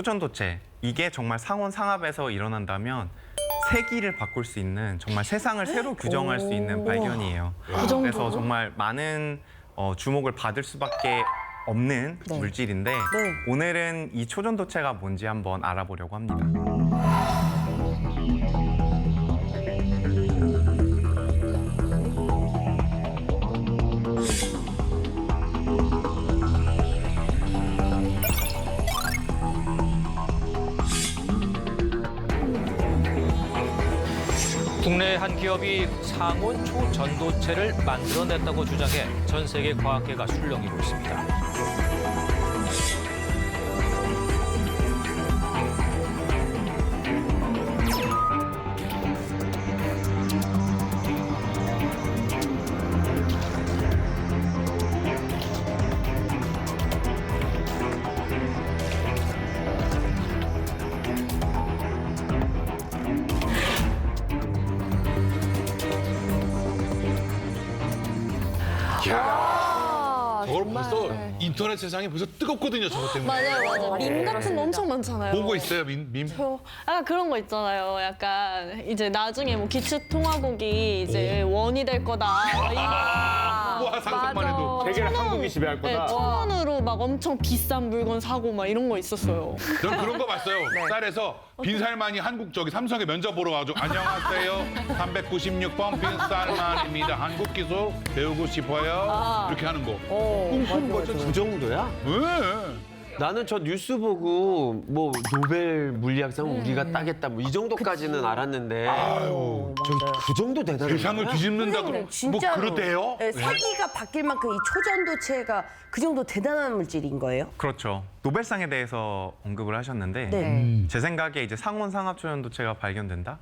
초전도체, 이게 정말 상온상압에서 일어난다면 세기를 바꿀 수 있는, 정말 세상을 새로 규정할 수 있는 발견이에요. 그래서 정말 많은 주목을 받을 수밖에 없는 물질인데 오늘은 이 초전도체가 뭔지 한번 알아보려고 합니다. 국내 한 기업이 상온 초전도체를 만들어냈다고 주장해 전 세계 과학계가 술렁이고 있습니다. 저걸 벌써 인터넷 세상이 벌써 뜨겁거든요, 저것 때문에. 맞아요. 밈 같은 거 엄청 많잖아요. 보고 있어요, 밈? 약간 그런 거 있잖아요. 약간 이제 나중에 뭐 기초통화국이 이제 원이 될 거다. 와, 상상만 해도. 세계를 한국이 지배할 네, 거다. 1,000원으로 막 엄청 비싼 물건 사고 막 이런 거 있었어요. 전 그런 거 봤어요. 쌀에서 빈살만이 한국 저기 삼성에 면접 보러 가지고 안녕하세요. 396번 빈살만입니다. 한국 기술 배우고 싶어요. 이렇게 하는 거. 꿈꾸는 거죠. 그 정도야? 네. 나는 저 뉴스 보고 뭐 노벨 물리학상 우리가 따겠다 뭐 이 정도까지는 알았는데 그 정도 대단한 세상을 거야? 뒤집는다 그럼 뭐 진짜로. 그렇대요? 네, 세기가 바뀔 만큼 이 초전도체가 그 정도 대단한 물질인 거예요? 그렇죠. 노벨상에 대해서 언급을 하셨는데 네. 제 생각에 이제 상온상압 초전도체가 발견된다?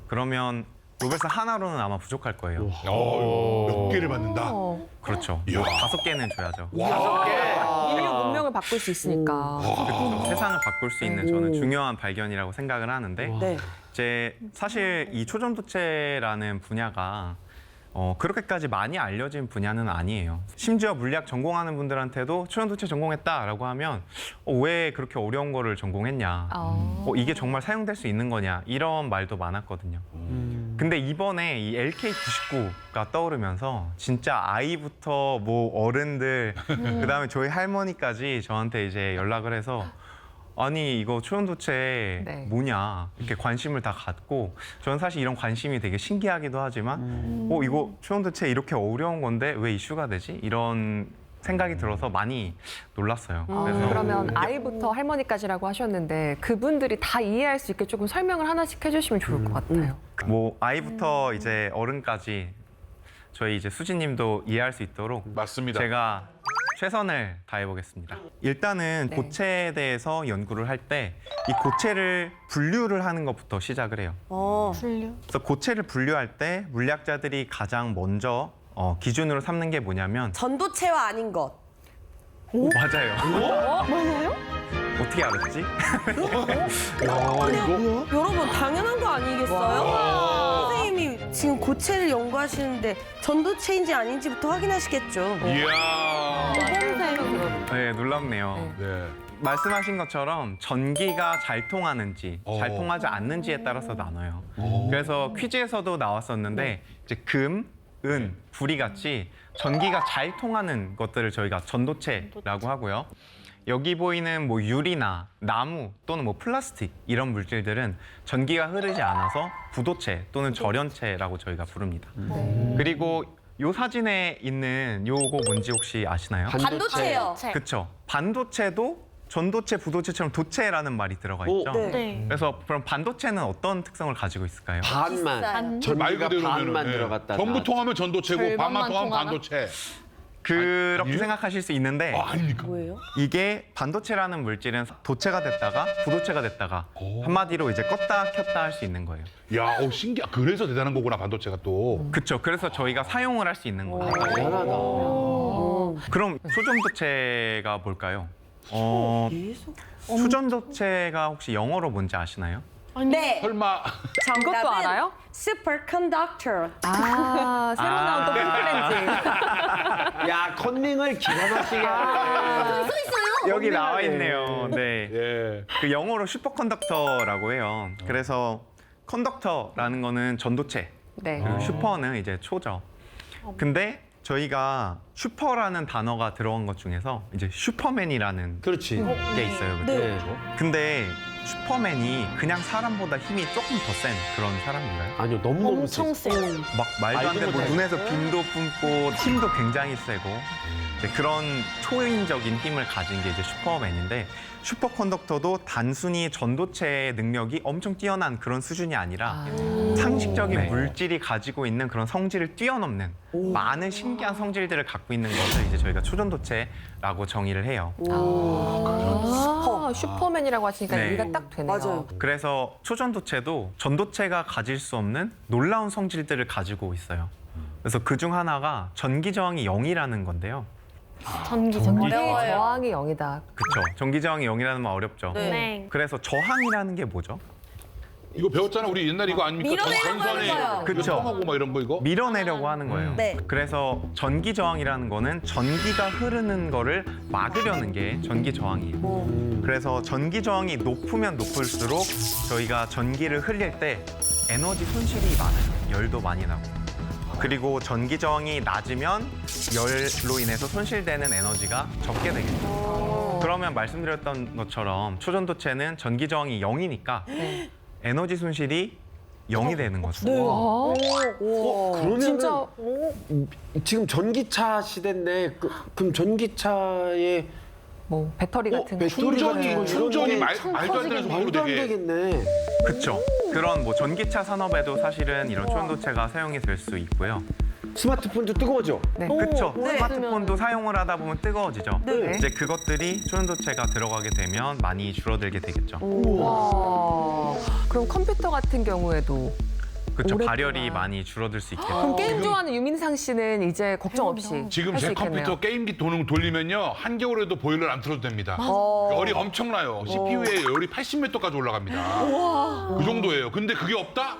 그러면 노벨상 하나로는 아마 부족할 거예요. 몇 개를 받는다. 그렇죠. 이야. 5개는 줘야죠. 인류 문명을 바꿀 수 있으니까. 그렇죠. 세상을 바꿀 수 있는 저는 중요한 발견이라고 생각을 하는데 네. 이제 사실 이 초전도체라는 분야가 그렇게까지 많이 알려진 분야는 아니에요. 심지어 물리학 전공하는 분들한테도 초전도체 전공했다라고 하면 왜 그렇게 어려운 거를 전공했냐, 이게 정말 사용될 수 있는 거냐 이런 말도 많았거든요. 근데 이번에 이 LK99가 떠오르면서 진짜 아이부터 뭐 어른들 그다음에 저희 할머니까지 저한테 이제 연락을 해서 아니 이거 초전도체 네. 뭐냐 이렇게 관심을 다 갖고 저는 사실 이런 관심이 되게 신기하기도 하지만 이거 초전도체 이렇게 어려운 건데 왜 이슈가 되지? 이런 생각이 들어서 많이 놀랐어요. 그래서 그러면 아이부터 할머니까지라고 하셨는데 그분들이 다 이해할 수 있게 조금 설명을 하나씩 해주시면 좋을 것 같아요. 뭐 아이부터 이제 어른까지 저희 이제 수지님도 이해할 수 있도록 맞습니다. 제가 최선을 다해보겠습니다. 일단은 네. 고체에 대해서 연구를 할 때 이 고체를 분류를 하는 것부터 시작을 해요. 그래서 고체를 분류할 때 물리학자들이 가장 먼저 기준으로 삼는 게 뭐냐면 전도체와 아닌 것. 맞아요. 맞아요? 어떻게 알았지? 여러분 당연한 거 아니겠어요? 선생님이 지금 고체를 연구하시는데 전도체인지 아닌지부터 확인하시겠죠. 이야. 네, 놀랍네요. 네. 말씀하신 것처럼 전기가 잘 통하는지 잘 통하지 않는지에 따라서 나눠요. 그래서 퀴즈에서도 나왔었는데 이제 금, 은, 구리 같이 전기가 잘 통하는 것들을 저희가 전도체라고 하고요. 여기 보이는 뭐 유리나 나무 또는 뭐 플라스틱 이런 물질들은 전기가 흐르지 않아서 부도체 또는 절연체라고 저희가 부릅니다. 그리고 요 사진에 있는 요거 뭔지 혹시 아시나요? 반도체요. 그쵸. 반도체도 전도체, 부도체처럼 도체라는 말이 들어가 오, 있죠. 네. 그래서 그럼 반도체는 어떤 특성을 가지고 있을까요? 반만 말 전기가 그대로면 반만 들어갔다. 전부 통하면 전도체고 반만 절반만 통하면 통하나? 반도체. 그렇게 아니에요? 생각하실 수 있는데 아닙니까? 뭐예요? 이게 반도체라는 물질은 도체가 됐다가 부도체가 됐다가 한마디로 이제 껐다 켰다 할 수 있는 거예요. 야, 신기하. 그래서 대단한 거구나, 반도체가 또. 그렇죠. 그래서 저희가 사용을 할 수 있는 거예요. 대단하다. 그럼 초전도체가 뭘까요? 수전도체가 혹시 영어로 뭔지 아시나요? 네. 설마. 이것도 알아요? 슈퍼컨덕터. 아, 새로 나온 또 핀플렌즈. 야 컨닝을 기가 막히게 하네. 써 있어요? 여기 나와 있네요. 네. 예. 그 영어로 슈퍼컨덕터라고 해요. 그래서 컨덕터라는 거는 전도체, 네. 그리고 슈퍼는 이제 초죠. 근데 저희가 슈퍼라는 단어가 들어간 것 중에서 이제 슈퍼맨이라는 그렇지. 게 있어요. 그죠? 네. 근데 슈퍼맨이 그냥 사람보다 힘이 조금 더 센 그런 사람인가요? 아니요, 너무너무 엄청 세. 세요. 막 말도 안 말도 되고 못하겠다. 눈에서 빔도 뿜고 힘도 굉장히 세고 이제 그런 초인적인 힘을 가진 게 이제 슈퍼맨인데 슈퍼컨덕터도 단순히 전도체의 능력이 엄청 뛰어난 그런 수준이 아니라 상식적인 네. 물질이 가지고 있는 그런 성질을 뛰어넘는 많은 신기한 성질들을 갖고 있는 것을 이제 저희가 초전도체라고 정의를 해요. 슈퍼맨이라고 하시니까 네. 이해가 딱 되네요. 맞아요. 그래서 초전도체도 전도체가 가질 수 없는 놀라운 성질들을 가지고 있어요. 그래서 그 중 하나가 전기 저항이 0이라는 건데요. 전기. 저항이 0이다. 그렇죠. 전기 저항이 0이라는 말 어렵죠. 네. 그래서 저항이라는 게 뭐죠? 이거 배웠잖아. 우리 옛날에 이거 아닙니까? 밀어내려고 전선에 하는 거예요. 그쵸. 통하고 막 이런 거 이거? 밀어내려고 하는 거예요. 네. 그래서 전기 저항이라는 거는 전기가 흐르는 거를 막으려는 게 전기 저항이에요. 그래서 전기 저항이 높으면 높을수록 저희가 전기를 흘릴 때 에너지 손실이 많아요. 열도 많이 나고. 그리고 전기 저항이 낮으면 열로 인해서 손실되는 에너지가 적게 되겠죠. 그러면 말씀드렸던 것처럼 초전도체는 전기 저항이 0이니까 에너지 손실이 0이 되는 거죠. 그러면 진짜 지금 전기차 시대인데 그럼 전기차에 뭐 배터리 같은 거. 충전이 말도 안 되는 속도로 말도 안 되게. 되겠네. 그렇죠. 그런 뭐 전기차 산업에도 사실은 이런 초전도체가 사용이 될 수 있고요. 스마트폰도 뜨거워져. 네. 그렇죠. 네. 스마트폰도 사용을 하다 보면 뜨거워지죠. 네. 이제 그것들이 초전도체가 들어가게 되면 많이 줄어들게 되겠죠. 와. 그럼 컴퓨터 같은 경우에도 그렇죠. 오랫동안. 발열이 많이 줄어들 수 있겠죠. 그럼 게임 좋아하는 유민상 씨는 이제 걱정 없이 지금 할 수 제 있겠네요. 컴퓨터 게임기 돌리면요 한겨울에도 보일러를 안 틀어도 됩니다. 열이 엄청나요. CPU에 열이 80m까지 올라갑니다. 그 정도예요. 근데 그게 없다?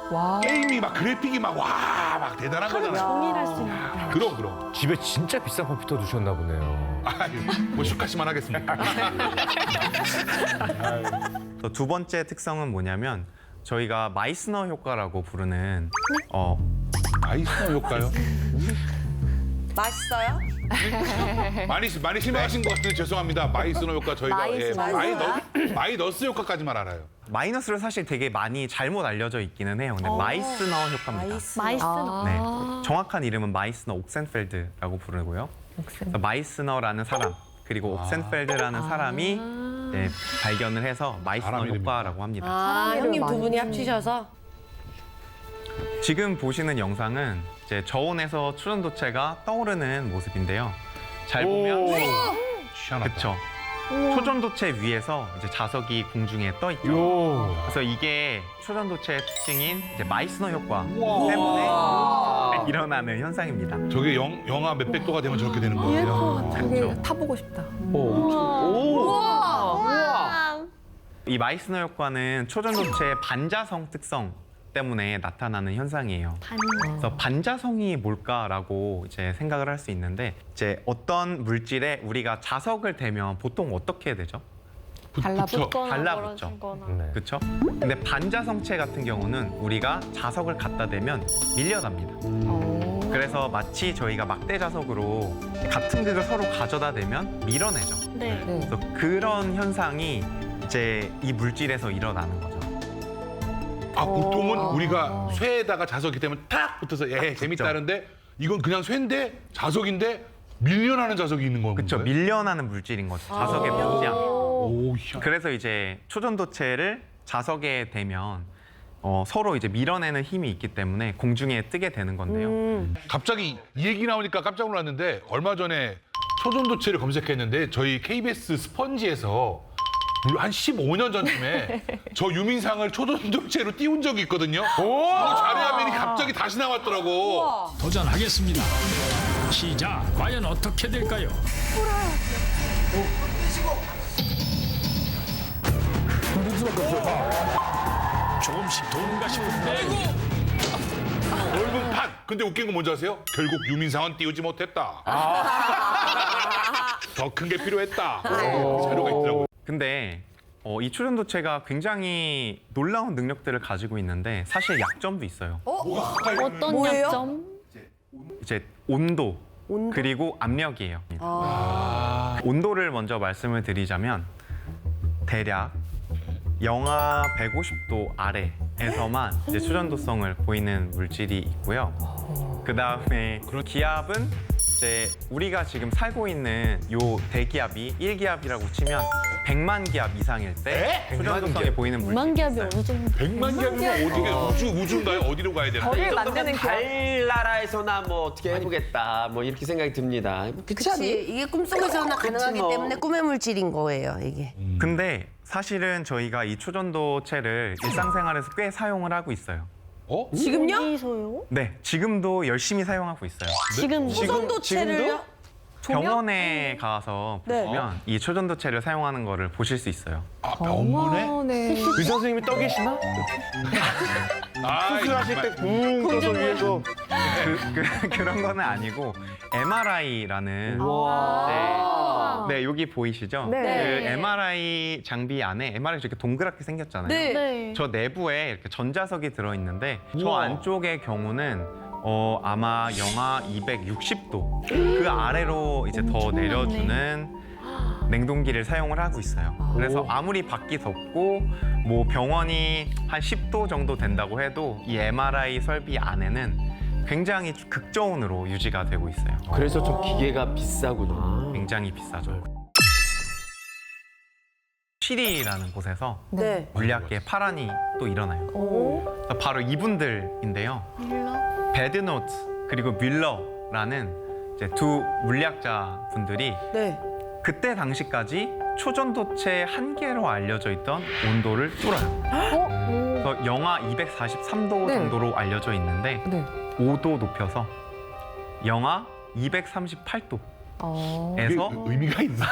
와. 게임이 막 그래픽이 막 와 막 대단한 거잖아요. 종일할 수 있는. 그럼. 집에 진짜 비싼 컴퓨터 두셨나 보네요. 아유, 뭐 슈카시만 하겠습니까? 또 두 번째 특성은 뭐냐면 저희가 마이스너 효과라고 부르는 아이스너 효과요? 맛있어요? 많이 실망하신 것 같은데 죄송합니다. 마이스너 효과 저희가 마이너스 효과까지만 알아요. 마이너스를 사실 되게 많이 잘못 알려져 있기는 해요. 근데 마이스너 효과입니다. 마이스너. 네, 정확한 이름은 마이스너 옥센펠드라고 부르고요. 그래서 마이스너라는 사람 그리고 옥센펠드라는 사람이 네, 발견을 해서 마이스너 사람 이름이구나. 효과라고 합니다. 아, 형님 두 많이 분이 합치셔서? 지금 보시는 영상은 이제 저온에서 초전도체가 떠오르는 모습인데요. 잘 보면 희한하다. 그렇죠. 초전도체 위에서 이제 자석이 공중에 떠 있죠. 그래서 이게 초전도체의 특징인 이제 마이스너 효과 때문에 일어나는 현상입니다. 저게 영하 몇백 도가 되면 저렇게 되는 거예요. 되게 타보고 싶다. 이 마이스너 효과는 초전도체의 반자성 특성 때문에 나타나는 현상이에요. 그래서 반자성이 뭘까라고 이제 생각을 할 수 있는데 이제 어떤 물질에 우리가 자석을 대면 보통 어떻게 되죠? 달라붙. 달라붙죠. 네. 그렇죠? 근데 반자성체 같은 경우는 우리가 자석을 갖다 대면 밀려납니다. 그래서 마치 저희가 막대 자석으로 같은 극을 서로 가져다 대면 밀어내죠. 네. 그래서 그런 현상이 이제 이 물질에서 일어나는 거죠. 아 보통은 우리가 쇠에다가 자석이 되면 탁 붙어서 재밌다는데 이건 그냥 쇠인데 자석인데 밀려나는 자석이 있는 건가요? 그렇죠. 밀려나는 물질인 거죠. 자석에 붙지 않게. 오, 희한. 그래서 이제 초전도체를 자석에 대면 서로 이제 밀어내는 힘이 있기 때문에 공중에 뜨게 되는 건데요. 갑자기 이 얘기 나오니까 깜짝 놀랐는데 얼마 전에 초전도체를 검색했는데 저희 KBS 스펀지에서 한 15년 전쯤에 저 유민상을 초전도체로 띄운 적이 있거든요. 그거 잘해하면 갑자기 다시 나왔더라고. 도전하겠습니다. 시작. 과연 어떻게 될까요? 조금씩 도는가 싶은데 월급판. 근데 웃긴 건 뭔지 아세요? 결국 유민상은 띄우지 못했다. 더 큰 게 필요했다. 자료가 있더라고요. 근데 이 초전도체가 굉장히 놀라운 능력들을 가지고 있는데 사실 약점도 있어요. 어떤 뭐예요? 약점? 이제 온도, 그리고 압력이에요. 온도를 먼저 말씀을 드리자면 대략 영하 150도 아래에서만 이제 초전도성을 보이는 물질이 있고요. 그 다음에 기압은 이제 우리가 지금 살고 있는 요 대기압이 1기압이라고 치면 100만 기압 이상일 때 초전도성이 보이는 물질이 1만 기압이 있어요. 어느 정도? 100만 개면 어디게 우주인가요? 어디로 가야 되나? 별을 이 정도면 만드는 기업. 달나라에서나 뭐 어떻게 해보겠다 뭐 이렇게 생각이 듭니다. 그렇지 않니? 그치. 이게 꿈속에서나 가능하기 뭐. 때문에 꿈의 물질인 거예요, 이게. 근데 사실은 저희가 이 초전도체를 일상생활에서 꽤 사용을 하고 있어요. 어? 지금요? 어디서요? 네, 지금도 열심히 사용하고 있어요. 지금 초전도체를요? 병원에 가서 네. 보시면 이 초전도체를 사용하는 거를 보실 수 있어요. 아, 병원에? 네. 의사 선생님이 떠 계시나? 수술하실 때 붕 떠서 위에서. 그런 거는 아니고 MRI라는 네, 여기 보이시죠? 네. 그 MRI 장비 안에 MRI 이렇게 동그랗게 생겼잖아요. 네. 저 내부에 이렇게 전자석이 들어 있는데 저 우와. 안쪽의 경우는 아마 영하 260도 그 아래로 이제 더 내려주는 냉동기를 사용을 하고 있어요. 그래서 아무리 밖이 덥고 뭐 병원이 한 10도 정도 된다고 해도 이 MRI 설비 안에는 굉장히 극저온으로 유지가 되고 있어요. 그래서 저 기계가 비싸구나. 굉장히 비싸죠. 시리라는 곳에서 네. 물리학계의 파란이 또 일어나요. 바로 이분들인데요. 배드노트 그리고 뮬러라는 이제 두 물리학자 분들이 네. 그때 당시까지 초전도체 한계로 알려져 있던 온도를 뚫어요. 그래서 영하 243도 네. 정도로 알려져 있는데 네. 5도 높여서 영하 238도. 어. 이게 에서 의미가 있나?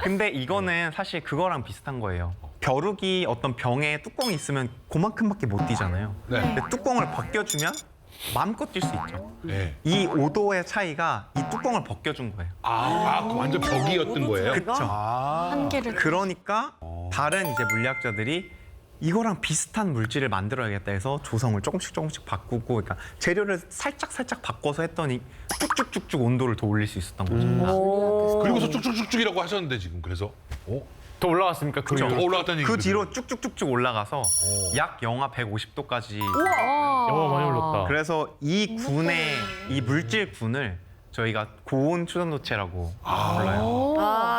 근데 이거는 사실 그거랑 비슷한 거예요. 벼룩이 어떤 병에 뚜껑이 있으면 그만큼밖에 못 뛰잖아요. 네. 근데 뚜껑을 벗겨주면 마음껏 뛸 수 있죠. 네. 이 5도의 차이가 이 뚜껑을 벗겨준 거예요. 그 완전 벽이었던 거예요? 그렇죠. 한계를 그러니까 다른 이제 물리학자들이 이거랑 비슷한 물질을 만들어야겠다 해서 조성을 조금씩 바꾸고, 그러니까 재료를 살짝 바꿔서 했더니 쭉쭉쭉쭉 온도를 더 올릴 수 있었던 거죠. 그리고서 쭉쭉쭉쭉이라고 하셨는데 지금 그래서 더 올라갔습니까? 그 그렇죠. 이후로? 더 올라갔다는 얘기죠. 그 뒤로 쭉쭉쭉쭉 올라가서 약 영하 150도까지. 영화 많이 올랐다. 그래서 이 군의 이 물질군을 저희가 고온 초전도체라고 불러요.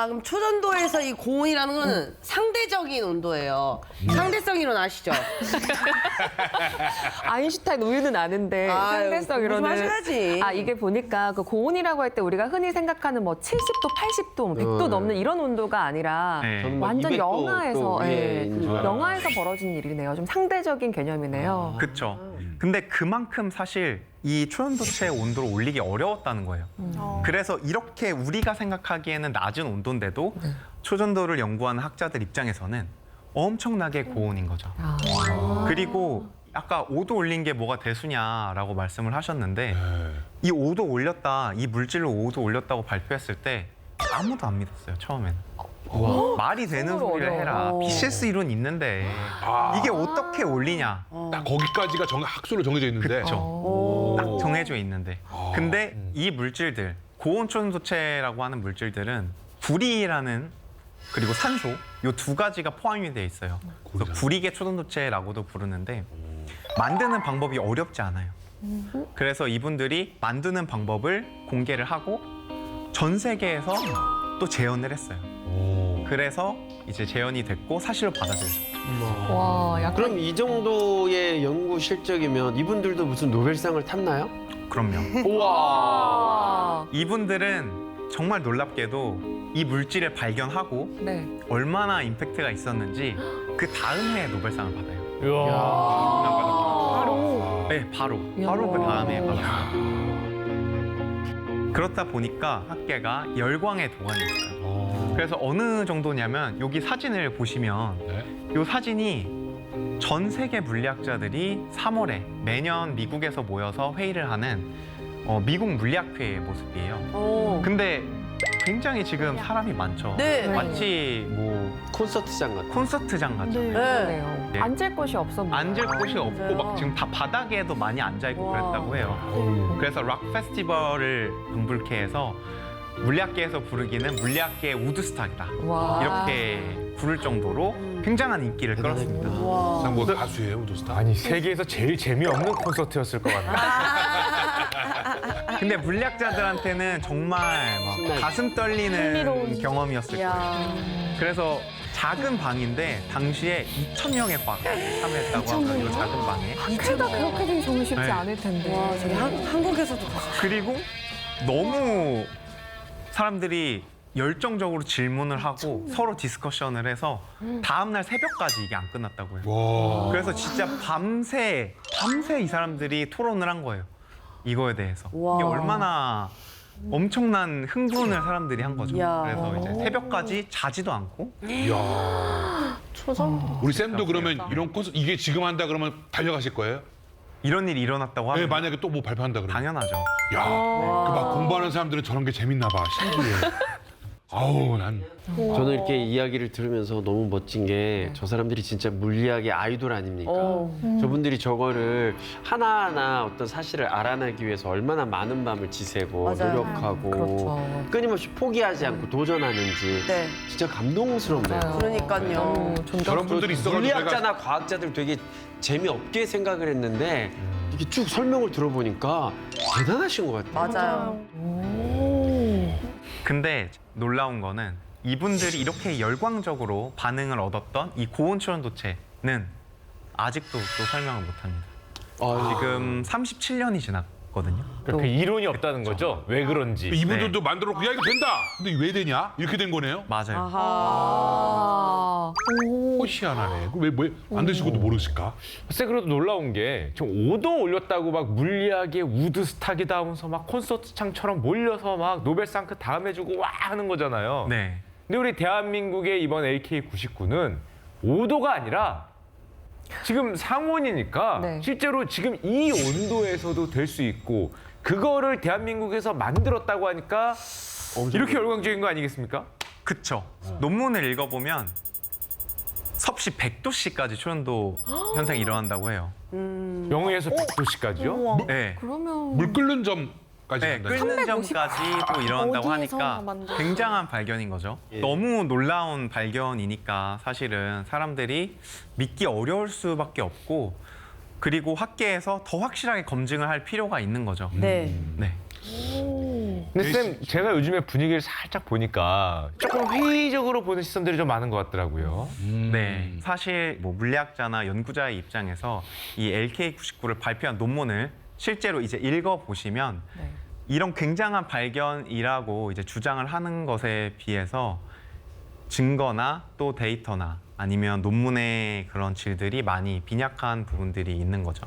그럼 초전도에서 이 고온이라는 거는 상대적인 온도예요. 상대성 이론 아시죠? 아인슈타인 우유는 아는데 아유, 상대성 공부 좀 이론은 하셔야지. 이게 보니까 그 고온이라고 할 때 우리가 흔히 생각하는 뭐 70도, 80도, 100도 넘는 이런 온도가 아니라 네. 저는 막 완전 200도 또 영하에서 위에인 줄 알았어요. 영하에서 벌어진 일이네요. 좀 상대적인 개념이네요. 그렇죠. 근데 그만큼 사실 이 초전도체의 온도를 올리기 어려웠다는 거예요. 그래서 이렇게 우리가 생각하기에는 낮은 온도인데도 초전도를 연구하는 학자들 입장에서는 엄청나게 고온인 거죠. 그리고 아까 5도 올린 게 뭐가 대수냐라고 말씀을 하셨는데 이 5도 올렸다, 이 물질로 5도 올렸다고 발표했을 때 아무도 안 믿었어요, 처음에는. 말이 되는 손으로 소리를 해라. 어려워. BCS 이론 있는데 이게 어떻게 올리냐. 딱 거기까지가 학수로 정해져 있는데 그렇죠. 딱 정해져 있는데. 근데 이 물질들, 고온 초전도체라고 하는 물질들은 구리라는 그리고 산소 이 두 가지가 포함이 돼 있어요. 그래서 구리계 초전도체라고도 부르는데 만드는 방법이 어렵지 않아요. 그래서 이분들이 만드는 방법을 공개를 하고 전 세계에서 또 재현을 했어요. 그래서 이제 재현이 됐고 사실로 받아들여졌죠. 와, 약간 그럼 이 정도의 연구 실적이면 이분들도 무슨 노벨상을 탔나요? 그럼요. 우와. 이분들은 정말 놀랍게도 이 물질을 발견하고 네. 얼마나 임팩트가 있었는지 그 다음 해에 노벨상을 받아요. 이야. 바로. 네, 바로 그 다음에 받았어요. 그렇다 보니까 학계가 열광의 도가니 있어요. 그래서 어느 정도냐면 여기 사진을 보시면 네. 이 사진이 전 세계 물리학자들이 3월에 매년 미국에서 모여서 회의를 하는 미국 물리학회의 모습이에요. 근데 굉장히 지금 사람이 많죠. 네. 마치 뭐 콘서트장 같은. 콘서트장 같죠. 네. 그러네요. 네. 앉을 곳이 없어 보여요. 앉을 곳이 없고 맞아요. 막 지금 다 바닥에도 많이 앉아 있고 와. 그랬다고 해요. 그래서 락 페스티벌을 방불케 해서 물리학계에서 부르기는 물리학계의 우드스탁이다. 와. 이렇게 부를 정도로 굉장한 인기를 끌었습니다. 와. 뭐 가수예요, 우드스타? 아니 세계에서 제일 재미없는 콘서트였을 것 같아요. 근데 물리학자들한테는 정말 막 신나게. 가슴 떨리는 흥미로운. 경험이었을 거예요. 야. 그래서 작은 방인데 당시에 2,000명의 과학자들이 참여했다고 하고요. 이 작은 방에. 크다 그렇게 되기 정말 쉽지 네. 않을 텐데. 와, 저기 한국에서도 가수. 그리고 너무 사람들이 열정적으로 질문을 하고 서로 디스커션을 해서 다음날 새벽까지 이게 안 끝났다고 해요. 와. 그래서 진짜 밤새 이 사람들이 토론을 한 거예요. 이거에 대해서. 와. 이게 얼마나 엄청난 흥분을 사람들이 한 거죠. 이야. 그래서 이제 새벽까지 자지도 않고 이야. 초전. 우리 쌤도 그러면 이런 콘서트 이게 지금 한다 그러면 달려가실 거예요? 이런 일이 일어났다고 네, 하면 만약에 또 뭐 발표한다 그러면. 당연하죠. 야, 그막 공부하는 사람들은 저런 게 재밌나 봐. 신기해. 아우, 난 저는 이렇게 이야기를 들으면서 너무 멋진 게 저 사람들이 진짜 물리학의 아이돌 아닙니까? 저분들이 저거를 하나하나 어떤 사실을 알아내기 위해서 얼마나 많은 밤을 지새고 맞아요. 노력하고 그렇죠. 끊임없이 포기하지 않고 도전하는지 네. 진짜 감동스럽네요. 맞아요. 그러니까요. 너무 존경. 저런 분들이 있어가지고 물리학자나 과학자들 되게 재미없게 생각을 했는데 이렇게 쭉 설명을 들어보니까 대단하신 것 같아요. 맞아요. 근데 놀라운 거는 이분들이 이렇게 열광적으로 반응을 얻었던 이 고온 초연도체는 아직도 또 설명을 못합니다. 지금 37년이 지났거든요. 그러니까 그 이론이 없다는 거죠. 왜 그런지. 이분들도 만들어 놓고 야 이거 된다. 근데 왜 되냐? 이렇게 된 거네요. 맞아요. 아. 희한하네. 왜안 되시고도 모르실까? 글쎄 그래도 놀라운 게 지금 5도 올렸다고 막 물리학의 우드스탁이다 하면서 막 콘서트장처럼 몰려서 막 노벨상 그 다음 해주고 와 하는 거잖아요. 네. 근데 우리 대한민국의 이번 LK99는 5도가 아니라 지금 상온이니까 네. 실제로 지금 이 온도에서도 될 수 있고 그거를 대한민국에서 만들었다고 하니까 이렇게 열광적인 거 아니겠습니까? 그쵸. 논문을 읽어보면 섭씨 100도씨까지 초연도 현상이 일어난다고 해요. 0에서 100도씨까지요? 네. 그러면 물 끓는 점까지 네, 한다는 끓는 점까지 또 일어난다고 어디에서 하니까 만들었어요? 굉장한 발견인 거죠. 너무 놀라운 발견이니까 사실은 사람들이 믿기 어려울 수밖에 없고 그리고 학계에서 더 확실하게 검증을 할 필요가 있는 거죠. 네. 네. 근데 쌤 제가 요즘에 분위기를 살짝 보니까 조금 회의적으로 보는 시선들이 좀 많은 것 같더라고요. 네, 사실 뭐 물리학자나 연구자의 입장에서 이 LK99를 발표한 논문을 실제로 이제 읽어보시면 네. 이런 굉장한 발견이라고 이제 주장을 하는 것에 비해서 증거나 또 데이터나 아니면 논문의 그런 질들이 많이 빈약한 부분들이 있는 거죠.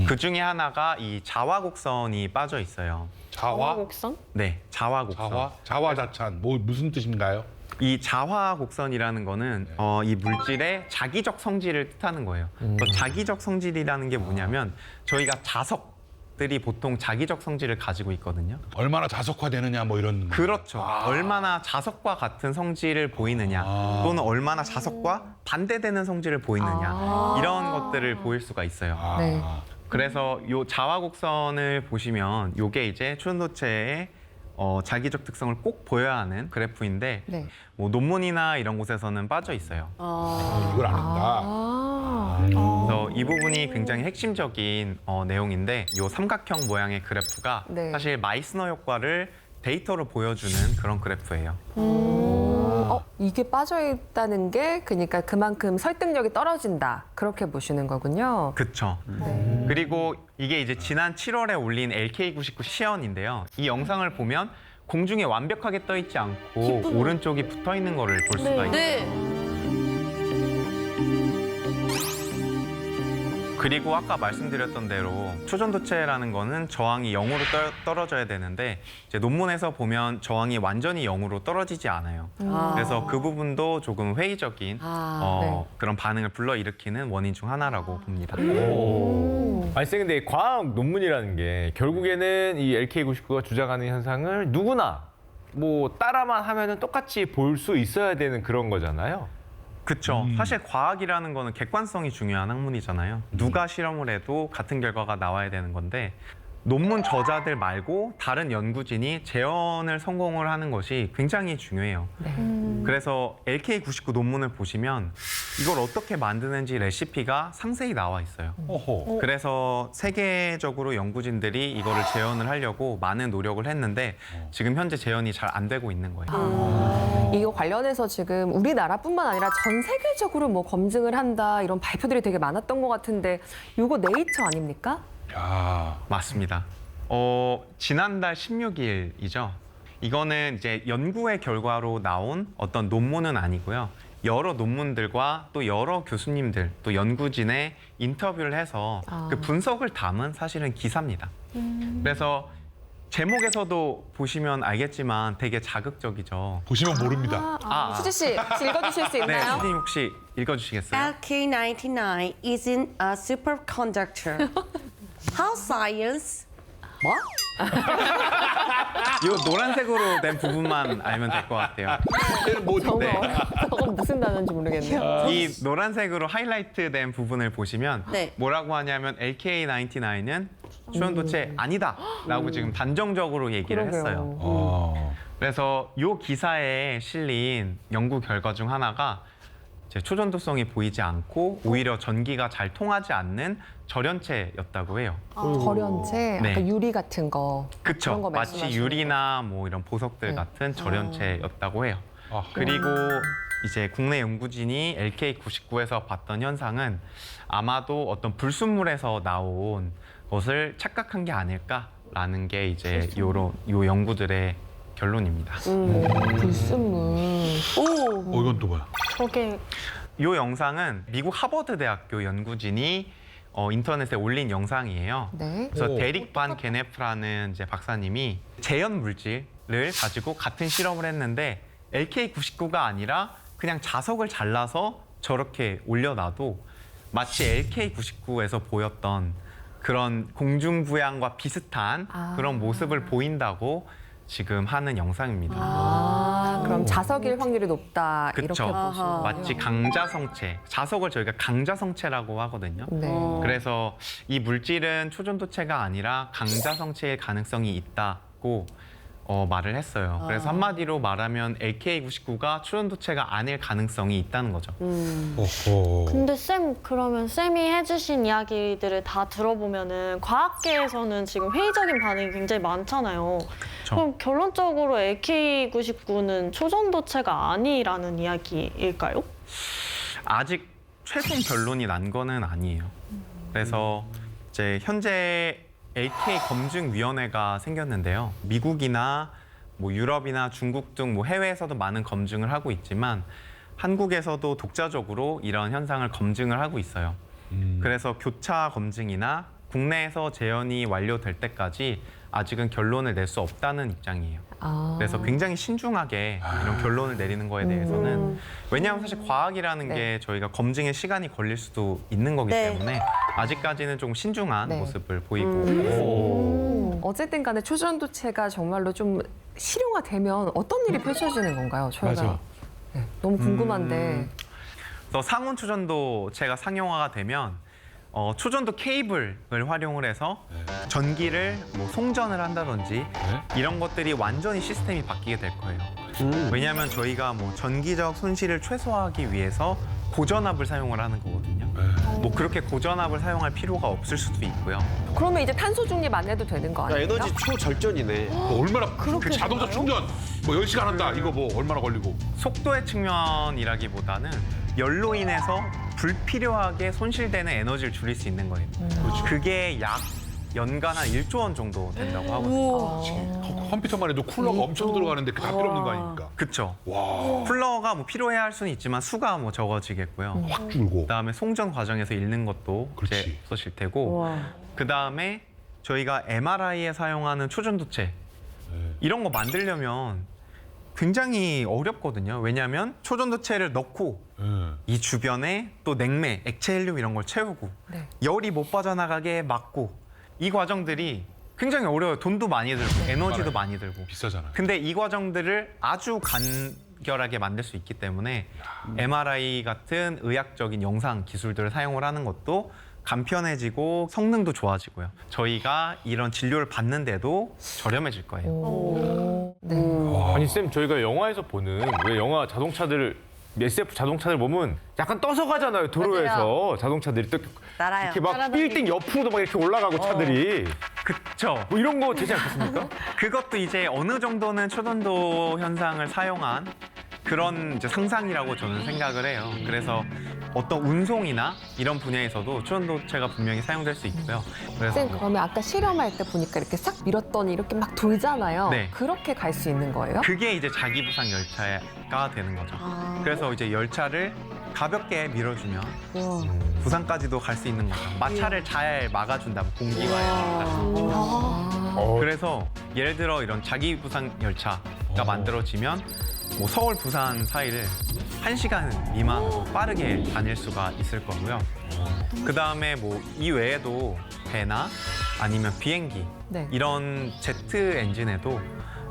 그 중에 하나가 이 자화곡선이 빠져 있어요. 자화, 곡선? 네, 자화곡선. 자화자찬. 뭐 무슨 뜻인가요? 이 자화곡선이라는 거는 이 물질의 자기적 성질을 뜻하는 거예요. 자기적 성질이라는 게 뭐냐면 저희가 자석들이 보통 자기적 성질을 가지고 있거든요. 얼마나 자석화되느냐 뭐 이런. 그렇죠. 얼마나 자석과 같은 성질을 보이느냐 또는 얼마나 자석과 반대되는 성질을 보이느냐 이런 것들을 보일 수가 있어요. 네. 그래서 요 자화곡선을 보시면 요게 이제 초연도체의 자기적 특성을 꼭 보여야 하는 그래프인데 네. 뭐 논문이나 이런 곳에서는 빠져 있어요. 이걸 안 한다. 그래서 이 부분이 굉장히 핵심적인 내용인데 요 삼각형 모양의 그래프가 네. 사실 마이스너 효과를 데이터로 보여주는 그런 그래프예요. 이게 빠져 있다는 게 그러니까 그만큼 설득력이 떨어진다. 그렇게 보시는 거군요. 그쵸. 그리고 이게 이제 지난 7월에 올린 LK99 시연인데요. 이 영상을 보면 공중에 완벽하게 떠 있지 않고 오른쪽이 붙어 있는 거를 볼 수가 있어요. 네. 그리고 아까 말씀드렸던 대로 초전도체라는 거는 저항이 0으로 떨어져야 되는데 이제 논문에서 보면 저항이 완전히 0으로 떨어지지 않아요. 그래서 그 부분도 조금 회의적인 그런 반응을 불러일으키는 원인 중 하나라고 봅니다. 아니 쌤 근데 과학 논문이라는 게 결국에는 이 LK99가 주장하는 현상을 누구나 뭐 따라만 하면은 똑같이 볼 수 있어야 되는 그런 거잖아요. 그렇죠. 사실 과학이라는 거는 객관성이 중요한 학문이잖아요. 누가 실험을 해도 같은 결과가 나와야 되는 건데 논문 저자들 말고 다른 연구진이 재현을 성공을 하는 것이 굉장히 중요해요. 그래서 LK99 논문을 보시면 이걸 어떻게 만드는지 레시피가 상세히 나와 있어요. 그래서 세계적으로 연구진들이 이거를 재현을 하려고 많은 노력을 했는데 지금 현재 재현이 잘 안 되고 있는 거예요. 이거 관련해서 지금 우리나라뿐만 아니라 전 세계적으로 뭐 검증을 한다 이런 발표들이 되게 많았던 것 같은데 이거 네이처 아닙니까? 야. 맞습니다. 지난달 16일이죠. 이거는 이제 연구의 결과로 나온 어떤 논문은 아니고요. 여러 논문들과 또 여러 교수님들, 또 연구진의 인터뷰를 해서 그 분석을 담은 사실은 기사입니다. 그래서 제목에서도 보시면 알겠지만 되게 자극적이죠. 보시면 모릅니다. 수지 씨 읽어주실 수 네, 있나요? 선생님 혹시 읽어주시겠어요? LK99 isn't a superconductor. How science? 뭐? 이 노란색으로 된 부분만 알면 될 것 같아요. 저건 무슨 단어인지 모르겠네요. 이 노란색으로 하이라이트 된 부분을 보시면 네. 뭐라고 하냐면 LK99는 초전도체 아니다 라고 지금 단정적으로 얘기를 했어요. 그래서 이 기사에 실린 연구 결과 중 하나가 이제 초전도성이 보이지 않고 오히려 전기가 잘 통하지 않는 절연체였다고 해요. 절연체, 네. 아까 유리 같은 거. 그쵸. 그런 거 마치 말씀하시는 유리나 뭐 이런 보석들 같은 절연체였다고 해요. 그리고 이제 국내 연구진이 LK99에서 봤던 현상은 아마도 어떤 불순물에서 나온 것을 착각한 게 아닐까라는 게 이제 요 연구들의 결론입니다. 불순물. 이건 또 뭐야? 저게 이 영상은 미국 하버드 대학교 연구진이 인터넷에 올린 영상이에요. 네. 그래서 데릭 반 게네프라는 이제 박사님이 재현 물질을 가지고 같은 실험을 했는데 LK99가 아니라 그냥 자석을 잘라서 저렇게 올려놔도 마치 LK99에서 보였던 그런 공중부양과 비슷한 그런 모습을 보인다고 지금 하는 영상입니다. 그럼 자석일 확률이 높다 이렇게 그렇죠. 보시는 마치 강자성체, 자석을 저희가 강자성체라고 하거든요. 네. 그래서 이 물질은 초전도체가 아니라 강자성체의 가능성이 있다고 말을 했어요. 그래서 한마디로 말하면 LK99가 초전도체가 아닐 가능성이 있다는 거죠. 근데 쌤 그러면 쌤이 해주신 이야기들을 다 들어보면은 과학계에서는 지금 회의적인 반응이 굉장히 많잖아요. 그럼 결론적으로 LK99는 초전도체가 아니라는 이야기일까요? 아직 최종 결론이 난 거는 아니에요. 그래서 이제 현재 LK 검증위원회가 생겼는데요. 미국이나 뭐 유럽이나 중국 등 뭐 해외에서도 많은 검증을 하고 있지만 한국에서도 독자적으로 이런 현상을 검증을 하고 있어요. 그래서 교차 검증이나 국내에서 재현이 완료될 때까지 아직은 결론을 낼 수 없다는 입장이에요. 그래서 굉장히 신중하게 이런 결론을 내리는 거에 대해서는 왜냐하면 사실 과학이라는 게 저희가 검증에 시간이 걸릴 수도 있는 거기 때문에 아직까지는 좀 신중한 모습을 보이고 어쨌든 간에 초전도체가 정말로 좀 실용화되면 어떤 일이 펼쳐지는 건가요? 저희가 너무 궁금한데. 그래서 상온 초전도체가 상용화가 되면 초전도 케이블을 활용을 해서 전기를 뭐 송전을 한다든지 이런 것들이 완전히 시스템이 바뀌게 될 거예요. 왜냐하면 저희가 뭐 전기적 손실을 최소화하기 위해서 고전압을 사용을 하는 거거든요. 뭐 그렇게 고전압을 사용할 필요가 없을 수도 있고요. 그러면 이제 탄소 중립 안 해도 되는 거 아니에요? 에너지 초절전이네. 얼마나 그 자동차 충전 뭐 10시간 한다. 이거 뭐 얼마나 걸리고. 속도의 측면이라기보다는 열로 인해서 불필요하게 손실되는 에너지를 줄일 수 있는 거예요. 그게 약 연간 한 1조 원 정도 된다고 하거든요. 컴퓨터만 해도 쿨러가 엄청 들어가는데 그게 다 필요 없는 거 아닙니까? 그쵸. 와, 쿨러가 뭐 필요해야 할 수는 있지만 수가 뭐 적어지겠고요. 확 줄고. 그다음에 송전 과정에서 잃는 것도 그렇지. 이제 없어질 테고. 그다음에 저희가 MRI에 사용하는 초전도체 이런 거 만들려면 굉장히 어렵거든요. 왜냐하면 초전도체를 넣고 이 주변에 또 냉매, 액체 헬륨 이런 걸 채우고 네. 열이 못 빠져나가게 막고 이 과정들이 굉장히 어려워요. 돈도 많이 들고 에너지도 많이 들고. 비싸잖아요. 근데 이 과정들을 아주 간결하게 만들 수 있기 때문에 MRI 같은 의학적인 영상 기술들을 사용을 하는 것도 간편해지고 성능도 좋아지고요. 저희가 이런 진료를 받는데도 저렴해질 거예요. 네. 아니 쌤 저희가 영화에서 보는 왜 영화 자동차들 SF 자동차들 보면 약간 떠서 가잖아요 도로에서 자동차들이 또 날아요. 이렇게 막 빌딩 옆으로도 막 이렇게 올라가고 차들이 그쵸. 뭐 이런 거 되지 않겠습니까? 그것도 이제 어느 정도는 초전도 현상을 사용한 그런 이제 상상이라고 저는 생각을 해요. 그래서 어떤 운송이나 이런 분야에서도 초전도체가 분명히 사용될 수 있고요. 그래서 쌤 그러면 아까 실험할 때 보니까 이렇게 싹 밀었더니 이렇게 막 돌잖아요. 네. 그렇게 갈 수 있는 거예요? 그게 이제 자기부상 열차가 되는 거죠. 그래서 이제 열차를 가볍게 밀어주면 부산까지도 갈 수 있는 거죠. 마찰을 잘 막아준다면 공기와의. 그래서 예를 들어 이런 자기부상 열차가 만들어지면 뭐 서울 부산 사이를 1시간 미만으로 빠르게 다닐 수가 있을 거고요. 그 다음에 뭐 이 외에도 배나 아니면 비행기 네. 이런 제트 엔진에도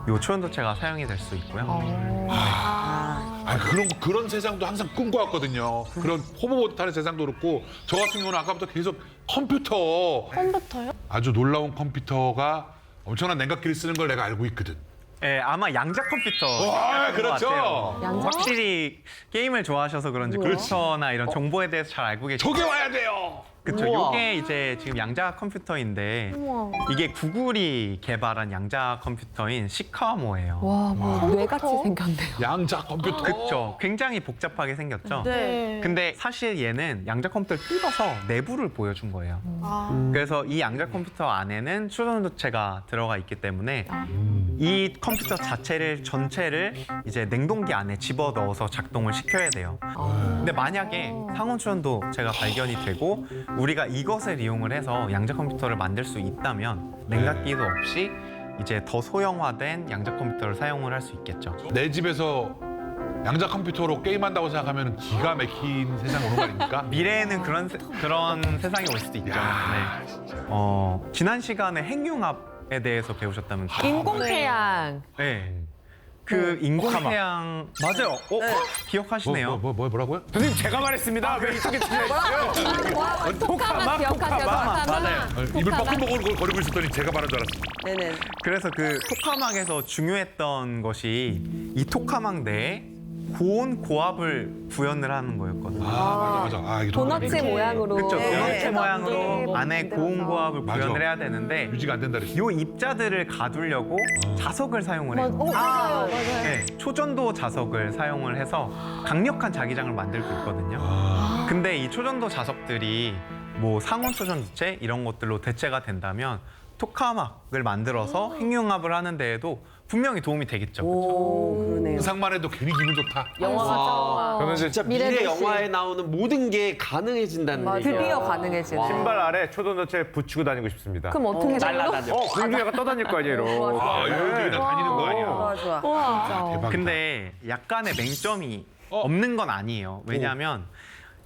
요 초전도체가 사용이 될 수 있고요. 아, 그런 세상도 항상 꿈꿔왔거든요. 그런 호버보트 타는 세상도 그렇고 저 같은 경우는 아까부터 계속 컴퓨터요? 아주 놀라운 컴퓨터가 엄청난 냉각기를 쓰는 걸 내가 알고 있거든. 예, 아마 양자 컴퓨터. 와, 그렇죠. 양자? 확실히 게임을 좋아하셔서 그런지 컴퓨터나 이런 정보에 대해서 잘 알고 계시죠. 저게 와야 돼요. 그렇죠. 이게 이제 지금 양자 컴퓨터인데 이게 구글이 개발한 양자 컴퓨터인 시카모예요. 와, 뭐 뇌같이 생겼네요. 양자 컴퓨터. 그렇죠. 굉장히 복잡하게 생겼죠. 네. 근데 사실 얘는 양자 컴퓨터를 뜯어서 내부를 보여준 거예요. 그래서 이 양자 컴퓨터 안에는 초전도체가 들어가 있기 때문에 이 컴퓨터 자체를 전체를 이제 냉동기 안에 집어 넣어서 작동을 시켜야 돼요. 근데 만약에 상온 초전도체가 발견이 되고 우리가 이것을 이용을 해서 양자 컴퓨터를 만들 수 있다면 냉각기도 없이 이제 더 소형화된 양자 컴퓨터를 사용을 할 수 있겠죠. 내 집에서 양자 컴퓨터로 게임한다고 생각하면 기가 막힌 세상 오는 거 아닙니까? 미래에는 그런 세상이 올 수도 있죠. 야, 네. 지난 시간에 핵융합에 대해서 배우셨다면 인공태양. 네. 그 인공태양 맞아요. 기억하시네요. 뭐라고요? 선생님 제가 말했습니다. 왜 이렇게 틀려있어요? 토카마 기억하세요? 맞아요. 입을 뻐끔뻐끔 거리고 있었더니 제가 말한 줄 알았어. 네네. 그래서 그 토카막에서 중요했던 것이 이 토카막 내에 고온 고압을 구현을 하는 거였거든요. 맞아. 아, 이게 도넛의 모양으로. 그렇죠. 네. 도넛 모양으로 안에 만들어서. 고온 고압을 맞아. 구현을 해야 되는데 유지가 안 된다 그랬어. 요 입자들을 가두려고 자석을 사용을 해요. 맞아요. 네, 초전도 자석을 사용을 해서 강력한 자기장을 만들고 있거든요. 근데 이 초전도 자석들이 뭐 상온 초전도체 이런 것들로 대체가 된다면 토카막을 만들어서 핵융합을 하는 데에도 분명히 도움이 되겠죠. 그렇죠? 오, 그러네요. 상상만 해도 괜히 기분 좋다. 영화 그러면 이제 진짜 미래 영화에 나오는 모든 게 가능해진다는 얘기야. 드디어 가능해지네. 신발 아래 초전도체 붙이고 다니고 싶습니다. 그럼 어떻게 날라다녀. 공중에가 떠다닐 거 아니에요. 이렇게. 아, 이렇게 다 다니는 거 아니야. 좋아. 대박이다. 근데 약간의 맹점이 없는 건 아니에요. 왜냐하면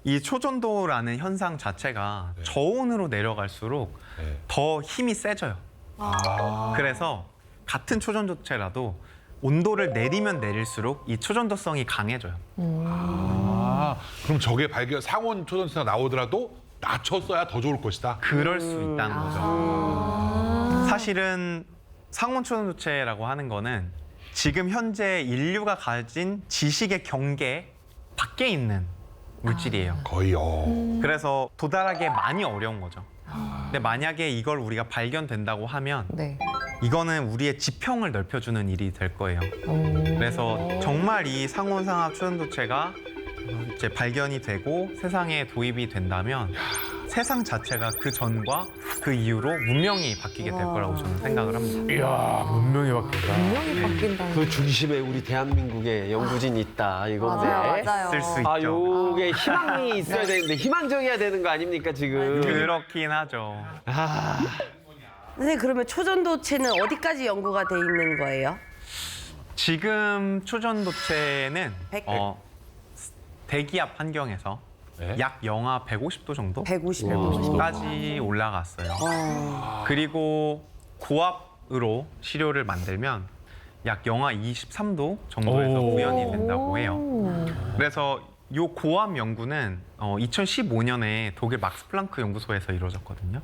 이 초전도라는 현상 자체가 저온으로 내려갈수록 네. 더 힘이 세져요. 그래서 같은 초전도체라도 온도를 내리면 내릴수록 이 초전도성이 강해져요. 그럼 저게 상온 초전도체가 나오더라도 낮췄어야 더 좋을 것이다. 그럴 수 있다는 거죠. 사실은 상온 초전도체라고 하는 거는 지금 현재 인류가 가진 지식의 경계 밖에 있는 물질이에요. 거의 그래서 도달하기 많이 어려운 거죠. 근데 만약에 이걸 우리가 발견된다고 하면 네. 이거는 우리의 지평을 넓혀주는 일이 될 거예요. 그래서 정말 이 상온상합 초전도체가 이제 발견이 되고 세상에 도입이 된다면 세상 자체가 그 전과 그 이후로 문명이 바뀌게 될 거라고 저는 생각을 합니다. 이야, 문명이 바뀐다. 분명히 바뀐다. 그 중심에 우리 대한민국에 연구진이 있다 이건데. 맞아요, 맞아요. 쓸 수 아, 있죠. 요게 희망이 있어야 되는데 희망적이어야 되는 거 아닙니까 지금? 그렇긴 하죠. 아, 선생님 그러면 초전도체는 어디까지 연구가 돼 있는 거예요? 지금 초전도체는 백- 대기압 환경에서 네? 약 영하 150도 정도? 150. 까지 올라갔어요. 그리고 고압으로 시료를 만들면 약 영하 23도 정도에서 오. 구현이 된다고 해요. 그래서 이 고압 연구는 2015년에 독일 막스 플랑크 연구소에서 이루어졌거든요.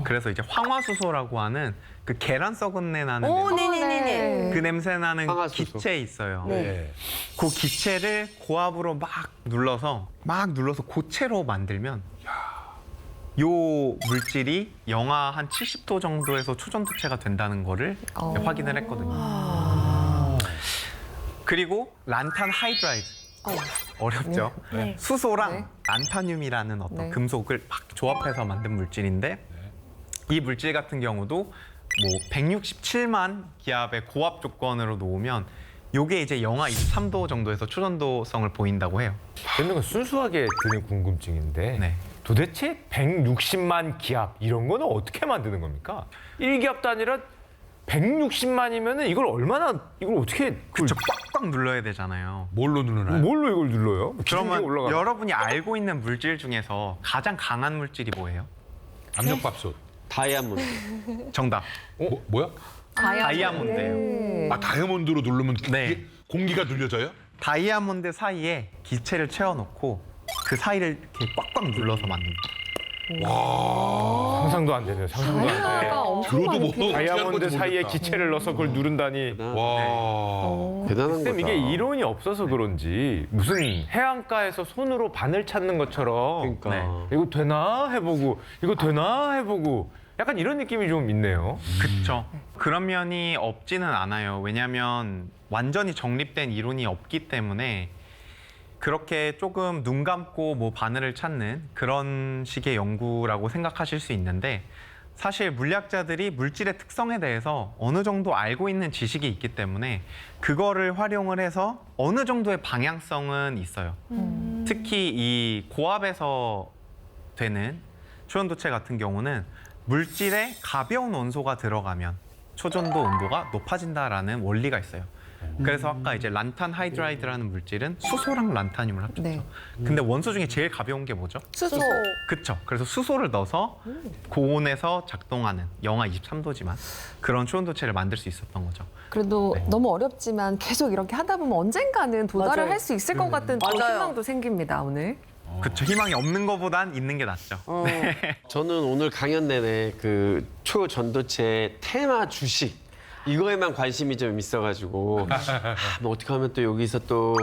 그래서 이제 황화수소라고 하는 그 계란 썩은 내 나는 오, 냄새, 네네네네. 그 냄새 나는 황화수소. 기체 있어요. 네. 그 기체를 고압으로 막 눌러서 고체로 만들면 요 물질이 영하 한 70도 정도에서 초전도체가 된다는 거를 확인을 했거든요. 그리고 란탄 하이드라이드 어렵죠? 네. 수소랑 네. 란타늄이라는 어떤 네. 금속을 막 조합해서 만든 물질인데 이 물질 같은 경우도 뭐 167만 기압의 고압 조건으로 놓으면 요게 이제 영하 23도 정도에서 초전도성을 보인다고 해요. 근데 순수하게 드는 궁금증인데 네. 도대체 160만 기압 이런 거는 어떻게 만드는 겁니까? 1기압도 아니라 160만이면은 이걸 어떻게 그쵸, 꽉꽉 눌러야 되잖아요. 뭘로 누르나요? 뭘로 이걸 눌러요? 그러면 올라가. 여러분이 알고 있는 물질 중에서 가장 강한 물질이 뭐예요? 압력밥솥. 다이아몬드. 정답. 뭐야? 다이아몬드예요. 아 다이아몬드로 누르면 네. 공기가 눌려져요? 다이아몬드 사이에 기체를 채워놓고 그 사이를 이렇게 꽉꽉 눌러서 만듭니다. 상상도 안 되네요. 상상도 안 돼. 다이아가 엄청 들어도 많이 뭐 필요해요. 다이아몬드 사이에 기체를 넣어서 그걸 누른다니. 와. 대단한 거다. 쌤 이게 이론이 없어서 그런지 무슨 해안가에서 손으로 바늘 찾는 것처럼 그러니까. 네. 이거 되나 해보고 이거 되나 해보고 약간 이런 느낌이 좀 있네요. 그렇죠. 그런 면이 없지는 않아요. 왜냐하면 완전히 정립된 이론이 없기 때문에 그렇게 조금 눈 감고 뭐 바늘을 찾는 그런 식의 연구라고 생각하실 수 있는데 사실 물리학자들이 물질의 특성에 대해서 어느 정도 알고 있는 지식이 있기 때문에 그거를 활용을 해서 어느 정도의 방향성은 있어요. 특히 이 고압에서 되는 초전도체 같은 경우는 물질에 가벼운 원소가 들어가면 초전도 온도가 높아진다라는 원리가 있어요. 그래서 아까 이제 란탄 하이드라이드라는 물질은 수소랑 란타늄을 합쳤죠. 네. 근데 원소 중에 제일 가벼운 게 뭐죠? 수소. 그쵸. 그래서 수소를 넣어서 고온에서 작동하는 영하 23도지만 그런 초전도체를 만들 수 있었던 거죠. 그래도 너무 어렵지만 계속 이렇게 하다 보면 언젠가는 도달을 맞아요. 할 수 있을 것 같은 또 맞아요. 희망도 생깁니다, 오늘. 그쵸. 희망이 없는 것보단 있는 게 낫죠. 저는 오늘 강연 내내 그 초전도체 테마 주식 이거에만 관심이 좀 있어가지고 뭐 어떻게 하면 또 여기서 또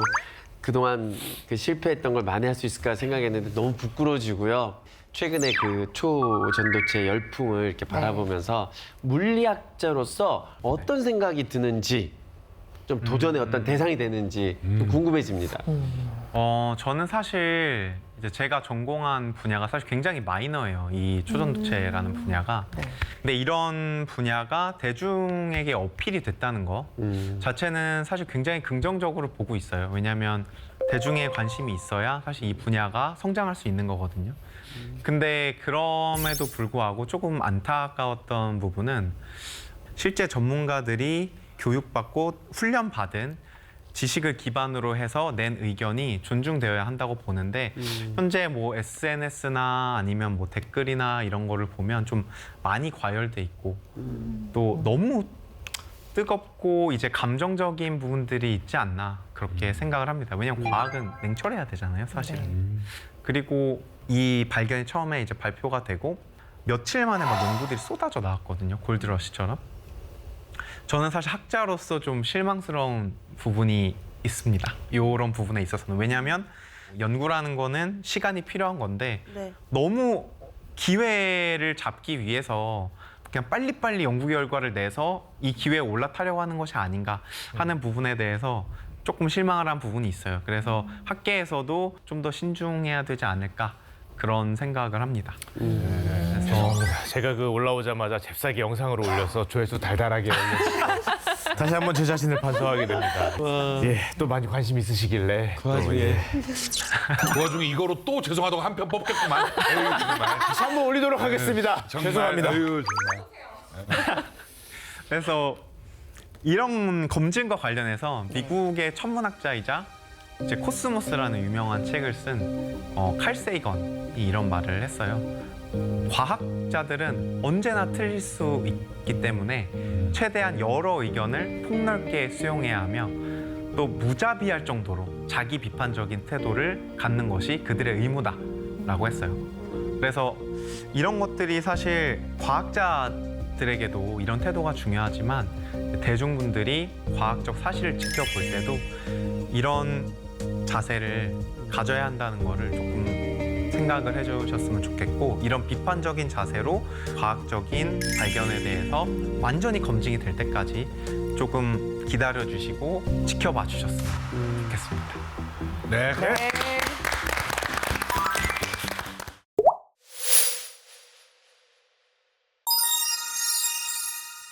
그동안 그 실패했던 걸 만회할 수 있을까 생각했는데 너무 부끄러워지고요. 최근에 그 초전도체 열풍을 이렇게 바라보면서 물리학자로서 어떤 생각이 드는지 좀 도전의 어떤 대상이 되는지 좀 궁금해집니다. 저는 사실 이제 제가 전공한 분야가 사실 굉장히 마이너해요. 이 초전도체라는 분야가. 근데 이런 분야가 대중에게 어필이 됐다는 거 자체는 사실 굉장히 긍정적으로 보고 있어요. 왜냐하면 대중의 관심이 있어야 사실 이 분야가 성장할 수 있는 거거든요. 근데 그럼에도 불구하고 조금 안타까웠던 부분은 실제 전문가들이 교육받고 훈련받은 지식을 기반으로 해서 낸 의견이 존중되어야 한다고 보는데 현재 뭐 SNS나 아니면 뭐 댓글이나 이런 거를 보면 좀 많이 과열돼 있고 또 너무 뜨겁고 이제 감정적인 부분들이 있지 않나 그렇게 생각을 합니다. 왜냐하면 과학은 냉철해야 되잖아요, 사실. 그리고 이 발견이 처음에 이제 발표가 되고 며칠 만에 막 연구들이 쏟아져 나왔거든요, 골드러시처럼. 저는 사실 학자로서 좀 실망스러운 부분이 있습니다. 이런 부분에 있어서는. 왜냐하면 연구라는 거는 시간이 필요한 건데 네. 너무 기회를 잡기 위해서 그냥 빨리빨리 연구 결과를 내서 이 기회에 올라타려고 하는 것이 아닌가 하는 부분에 대해서 조금 실망을 한 부분이 있어요. 그래서 학계에서도 좀 더 신중해야 되지 않을까 그런 생각을 합니다. 제가 그 올라오자마자 잽싸게 영상으로 올려서 조회수 달달하게 올렸어요. 다시 한번 제 자신을 반성하게 됩니다. 예, 또 많이 관심 있으시길래 그 와중에 그 와중에 이거로 또 죄송하다고 한 편 뽑겠구만. 에휴, 정말. 다시 한번 올리도록 하겠습니다. 정말. 죄송합니다. 에휴, 정말. 그래서 이런 검증과 관련해서 미국의 천문학자이자 이제 코스모스라는 유명한 책을 쓴 칼 세이건이 이런 말을 했어요. 과학자들은 언제나 틀릴 수 있기 때문에 최대한 여러 의견을 폭넓게 수용해야 하며 또 무자비할 정도로 자기 비판적인 태도를 갖는 것이 그들의 의무다라고 했어요. 그래서 이런 것들이 사실 과학자들에게도 이런 태도가 중요하지만 대중분들이 과학적 사실을 지켜볼 때도 이런 자세를 가져야 한다는 거를 조금 생각을 해주셨으면 좋겠고 좋겠고 이런 비판적인 자세로 과학적인 발견에 대해서 완전히 검증이 될 때까지 조금 기다려 주시고 지켜봐 주셨으면 좋겠습니다. 네.